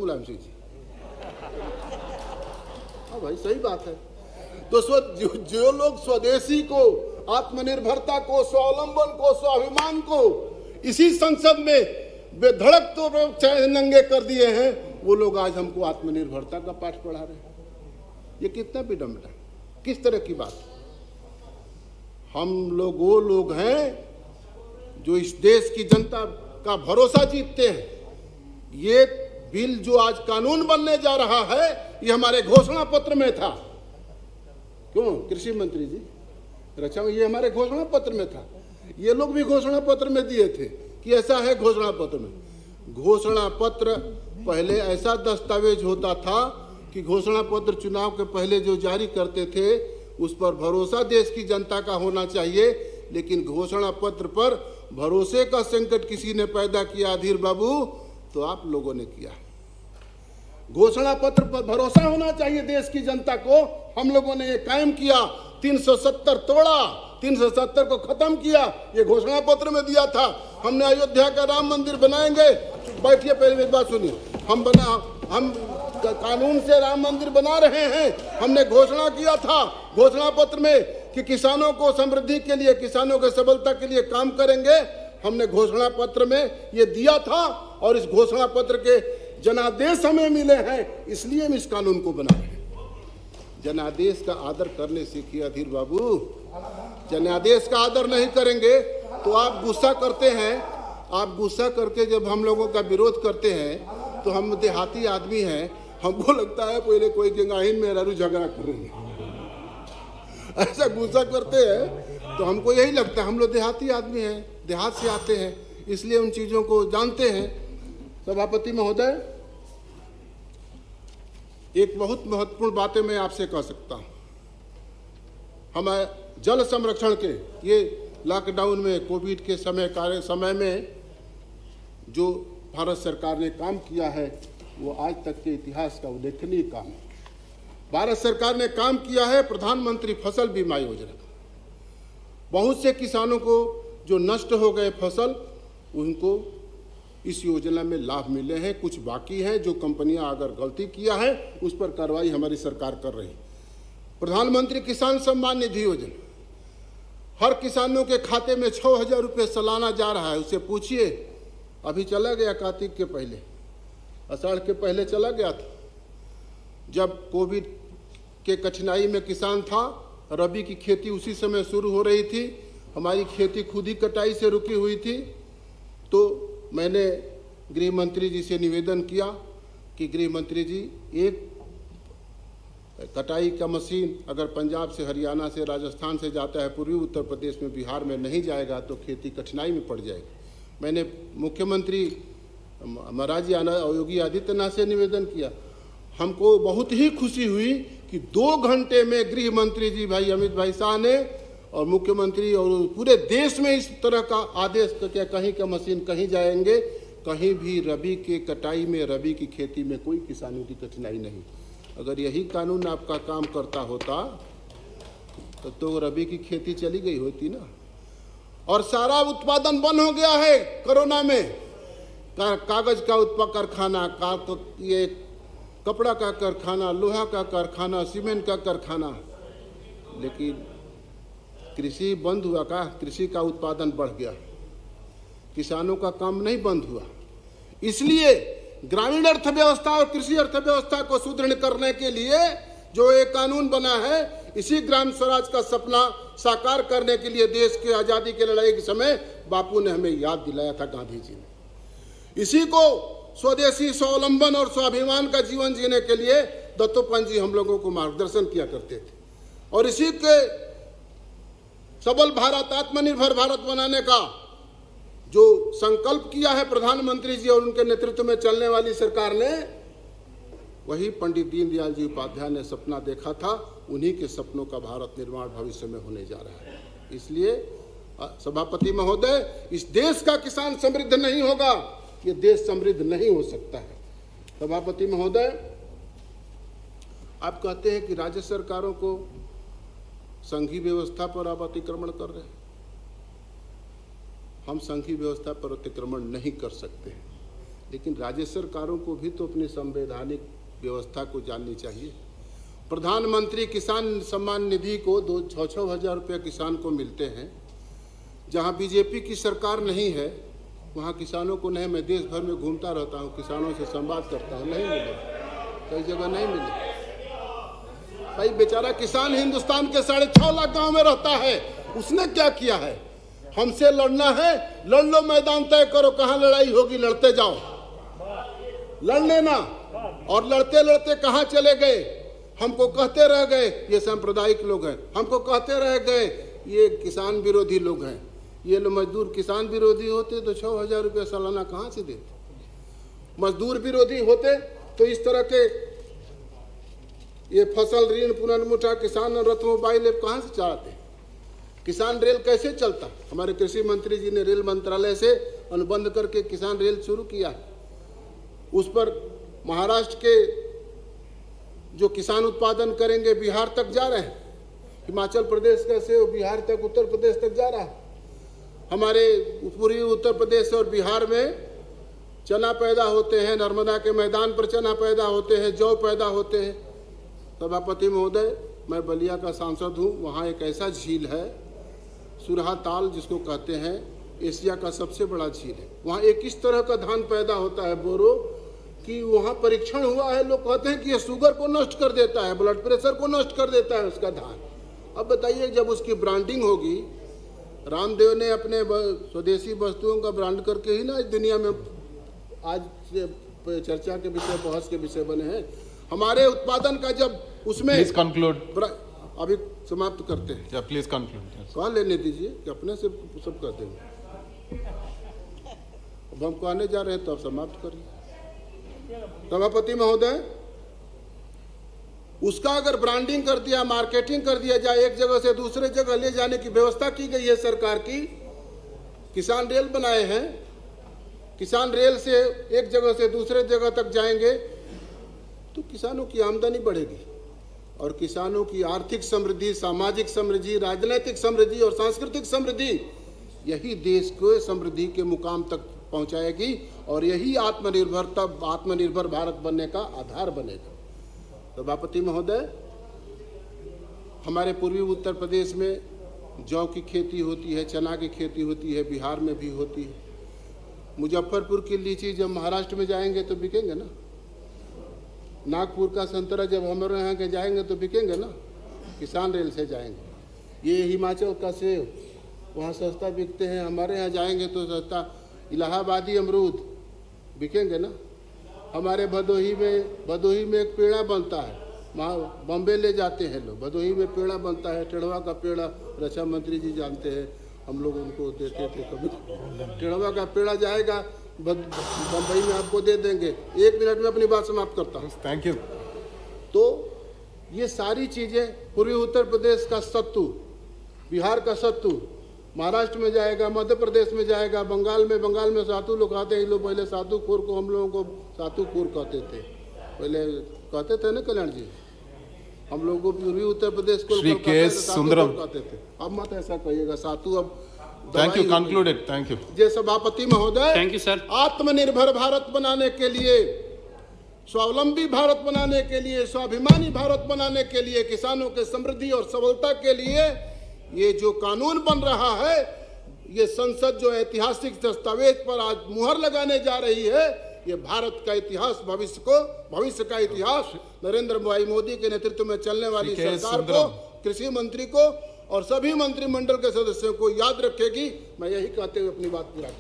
मुलायम सिंह जी। हाँ भाई, सही बात है। तो जो लोग स्वदेशी को, आत्मनिर्भरता को, स्वावलंबन को, स्वाभिमान को इसी संसद में बेधड़क तो नंगे कर दिए हैं, वो लोग आज हमको आत्मनिर्भरता का पाठ पढ़ा रहे हैं। ये कितना विडंबना, किस तरह की बात। हम लोग वो लोग हैं जो इस देश की जनता का भरोसा जीतते हैं। ये बिल जो आज कानून बनने जा रहा है, ये हमारे घोषणा पत्र में था। क्यों कृषि मंत्री जी, रक्षा में ये हमारे घोषणा पत्र में था। ये लोग भी घोषणा पत्र में दिए थे कि ऐसा है घोषणा पत्र में। घोषणा पत्र पहले ऐसा दस्तावेज होता था कि घोषणा पत्र चुनाव के पहले जो जारी करते थे उस पर भरोसा देश की जनता का होना चाहिए, लेकिन घोषणा पत्र पर भरोसे का संकट किसी ने पैदा किया अधीर बाबू, तो आप लोगों ने किया। घोषणा पत्र पर भरोसा होना चाहिए देश की जनता को, हम लोगों ने ये कायम किया। 370 तोड़ा, 370 को खत्म किया, ये घोषणा पत्र में दिया था। हमने अयोध्या का राम मंदिर बनाएंगे, बैठिए पहले मेरी बात सुनिए। हम कानून से राम मंदिर बना रहे हैं। हमने घोषणा किया था घोषणा पत्र में कि किसानों को समृद्धि के लिए, किसानों के सबलता के लिए काम करेंगे। हमने घोषणा पत्र में ये दिया था और इस घोषणा पत्र के जनादेश हमें मिले हैं, इसलिए हम इस कानून को बना रहे हैं। जनादेश का आदर करने सीखिए अधीर बाबू। जनादेश का आदर नहीं करेंगे तो आप गुस्सा करते हैं। आप गुस्सा करके जब हम लोगों का विरोध करते हैं तो हम देहाती आदमी हैं, हमको लगता है पहले कोई गंगाहीन में रारू झगड़ा कर रही है, ऐसा गुस्सा करते हैं। तो हमको यही लगता है, हम लोग देहाती आदमी हैं, देहात से आते हैं, इसलिए उन चीज़ों को जानते हैं। सभापति महोदय, एक बहुत महत्वपूर्ण बातें मैं आपसे कह सकता हूँ। हमें जल संरक्षण के, ये लॉकडाउन में, कोविड के समय में जो भारत सरकार ने काम किया है वो आज तक के इतिहास का उल्लेखनीय काम है। भारत सरकार ने काम किया है प्रधानमंत्री फसल बीमा योजना का। बहुत से किसानों को जो नष्ट हो गए फसल, उनको इस योजना में लाभ मिले हैं। कुछ बाकी हैं, जो कंपनियां अगर गलती किया है उस पर कार्रवाई हमारी सरकार कर रही है। प्रधानमंत्री किसान सम्मान निधि योजना, हर किसानों के खाते में 6,000 रुपये सालाना जा रहा है। उससे पूछिए, अभी चला गया कार्तिक के पहले, आषाढ़ के पहले चला गया था, जब कोविड के कठिनाई में किसान था। रबी की खेती उसी समय शुरू हो रही थी। हमारी खेती खुद ही कटाई से रुकी हुई थी। तो मैंने गृह मंत्री जी से निवेदन किया कि गृह मंत्री जी, एक कटाई का मशीन अगर पंजाब से, हरियाणा से, राजस्थान से जाता है, पूर्वी उत्तर प्रदेश में, बिहार में नहीं जाएगा तो खेती कठिनाई में पड़ जाएगी। मैंने मुख्यमंत्री महाराज योगी आदित्यनाथ से निवेदन किया। हमको बहुत ही खुशी हुई कि 2 घंटे में गृह मंत्री जी भाई अमित भाई शाह ने और मुख्यमंत्री और पूरे देश में इस तरह का आदेश करके कहीं का मशीन कहीं जाएंगे, कहीं भी रबी के कटाई में, रबी की खेती में कोई किसानों की कठिनाई नहीं। अगर यही कानून आपका काम करता होता तो रबी की खेती चली गई होती ना। और सारा उत्पादन बंद हो गया है कोरोना में। कागज का कारखाना, ये कपड़ा का कारखाना, लोहा का कारखाना, सीमेंट का कारखाना, लेकिन कृषि बंद हुआ का? कृषि का उत्पादन बढ़ गया, किसानों का काम नहीं बंद हुआ। इसलिए ग्रामीण अर्थव्यवस्था और कृषि अर्थव्यवस्था को सुदृढ़ करने के लिए जो एक कानून बना है, इसी ग्राम स्वराज का सपना साकार करने के लिए देश के आज़ादी की लड़ाई के समय बापू ने हमें याद दिलाया था, गांधी जी ने। इसी को स्वदेशी, स्वावलंबन और स्वाभिमान का जीवन जीने के लिए दत्तोपंत जी हम लोगों को मार्गदर्शन किया करते थे। और इसी के सबल भारत, आत्मनिर्भर भारत बनाने का जो संकल्प किया है प्रधानमंत्री जी और उनके नेतृत्व में चलने वाली सरकार ने, वही पंडित दीनदयाल जी उपाध्याय ने सपना देखा था। उन्हीं के सपनों का भारत निर्माण भविष्य में होने जा रहा है। इसलिए सभापति महोदय, इस देश का किसान समृद्ध नहीं होगा, ये देश समृद्ध नहीं हो सकता है। सभापति महोदय, आप कहते हैं कि राज्य सरकारों को संघीय व्यवस्था पर आप अतिक्रमण कर रहे हैं। हम संघीय व्यवस्था पर अतिक्रमण नहीं कर सकते हैं। लेकिन राज्य सरकारों को भी तो अपनी संवैधानिक व्यवस्था को जाननी चाहिए। प्रधानमंत्री किसान सम्मान निधि को 6-6 हज़ार रुपये किसान को मिलते हैं। जहां बीजेपी की सरकार नहीं है वहां किसानों को नहीं, मैं देश भर में घूमता रहता हूं, किसानों से संवाद करता हूं, नहीं मिले, कई जगह नहीं मिले। भाई बेचारा किसान हिंदुस्तान के 6.5 लाख गांव में रहता है, उसने क्या किया है? हमसे लड़ना है, लड़ लो, मैदान तय करो, कहां लड़ाई होगी, लड़ते जाओ, लड़ लेना। और लड़ते लड़ते कहां चले गए? हमको कहते रह गए ये सांप्रदायिक लोग हैं, हमको कहते रह गए ये किसान विरोधी लोग हैं। ये लोग मजदूर किसान विरोधी होते तो 6 हज़ार रुपये सालाना कहाँ से देते? मजदूर विरोधी होते तो इस तरह के ये फसल ऋण पुनर्मुद्रा किसान रथ मोबाइल ऐप कहाँ से चलाते? किसान रेल कैसे चलता? हमारे कृषि मंत्री जी ने रेल मंत्रालय से अनुबंध करके किसान रेल शुरू किया। उस पर महाराष्ट्र के जो किसान उत्पादन करेंगे बिहार तक जा रहे हैं, हिमाचल प्रदेश का सेब बिहार तक, उत्तर प्रदेश तक जा रहा है। हमारे पूर्वी उत्तर प्रदेश और बिहार में चना पैदा होते हैं, नर्मदा के मैदान पर चना पैदा होते हैं, जौ पैदा होते हैं। सभापति महोदय, मैं बलिया का सांसद हूँ, वहाँ एक ऐसा झील है सुरहा ताल जिसको कहते हैं, एशिया का सबसे बड़ा झील है। वहाँ एक इस तरह का धान पैदा होता है बोरो कि वहाँ परीक्षण हुआ है, लोग कहते हैं कि ये शुगर को नष्ट कर देता है, ब्लड प्रेशर को नष्ट कर देता है उसका धान। अब बताइए जब उसकी ब्रांडिंग होगी, रामदेव ने अपने स्वदेशी वस्तुओं का ब्रांड करके ही ना इस दुनिया में आज चर्चा के विषय, बहस के विषय बने हैं। हमारे उत्पादन का जब उसमें प्लीज कंक्लूड, अभी समाप्त करते हैं। Please conclude. कहाँ लेने दीजिए कि अपने से सब कर देंगे। अब हम कहने जा रहे हैं तो आप समाप्त करिए। सभापति महोदय, उसका अगर ब्रांडिंग कर दिया, मार्केटिंग कर दिया जाए, एक जगह से दूसरे जगह ले जाने की व्यवस्था की गई है सरकार की। किसान रेल बनाए हैं, किसान रेल से एक जगह से दूसरे जगह तक जाएंगे तो किसानों की आमदनी बढ़ेगी और किसानों की आर्थिक समृद्धि, सामाजिक समृद्धि, राजनीतिक समृद्धि और सांस्कृतिक समृद्धि, यही देश को समृद्धि के मुकाम तक पहुंचाएगी और यही आत्मनिर्भर भारत बनने का आधार बनेगा। सभापति महोदय, हमारे पूर्वी उत्तर प्रदेश में जौ की खेती होती है, चना की खेती होती है, बिहार में भी होती है। मुजफ्फरपुर की लीची जब महाराष्ट्र में जाएंगे तो बिकेंगे ना, नागपुर का संतरा जब हमारे यहाँ के जाएंगे तो बिकेंगे ना, किसान रेल से जाएंगे। ये हिमाचल का सेब वहाँ सस्ता बिकते हैं, हमारे यहाँ जाएंगे तो सस्ता। इलाहाबादी अमरूद बिकेंगे ना। हमारे भदोही में एक पेड़ा बनता है, वहाँ बॉम्बे ले जाते हैं लोग, भदोही में पेड़ा बनता है, टेढ़वा का पेड़ा, रक्षा मंत्री जी जानते हैं, हम लोग उनको देते थे कभी। टेढ़वा का पेड़ा जाएगा बम्बई में, आपको दे देंगे। 1 मिनट में अपनी बात समाप्त करता हूँ। Thank you. तो ये सारी चीज़ें, पूर्वी उत्तर प्रदेश का सत्तू, बिहार का सत्तू महाराष्ट्र में जाएगा, मध्य प्रदेश में जाएगा, बंगाल में सातू लोग खाते हैं। लोग पहले सातू खोर को, हम लोगों को सातू खोर कहते थे, पहले कहते थे ना कल्याण जी, हम लोगों को पूर्वी उत्तर प्रदेश को कहते थे। अब मत ऐसा कहिएगा, सातू अब। Thank you, concluded. Thank you. जय सभापति महोदय, थैंक यू सर। आत्मनिर्भर भारत बनाने के लिए, स्वावलंबी भारत बनाने के लिए, स्वाभिमानी भारत बनाने के लिए, किसानों के समृद्धि और सबलता के लिए ये जो कानून बन रहा है, ये संसद जो ऐतिहासिक दस्तावेज पर आज मुहर लगाने जा रही है, ये भारत का इतिहास, भविष्य का इतिहास नरेंद्र भाई मोदी के नेतृत्व में चलने वाली सरकार को, कृषि मंत्री को और सभी मंत्रिमंडल के सदस्यों को याद रखेगी। मैं यही कहते हुए अपनी बात पूरा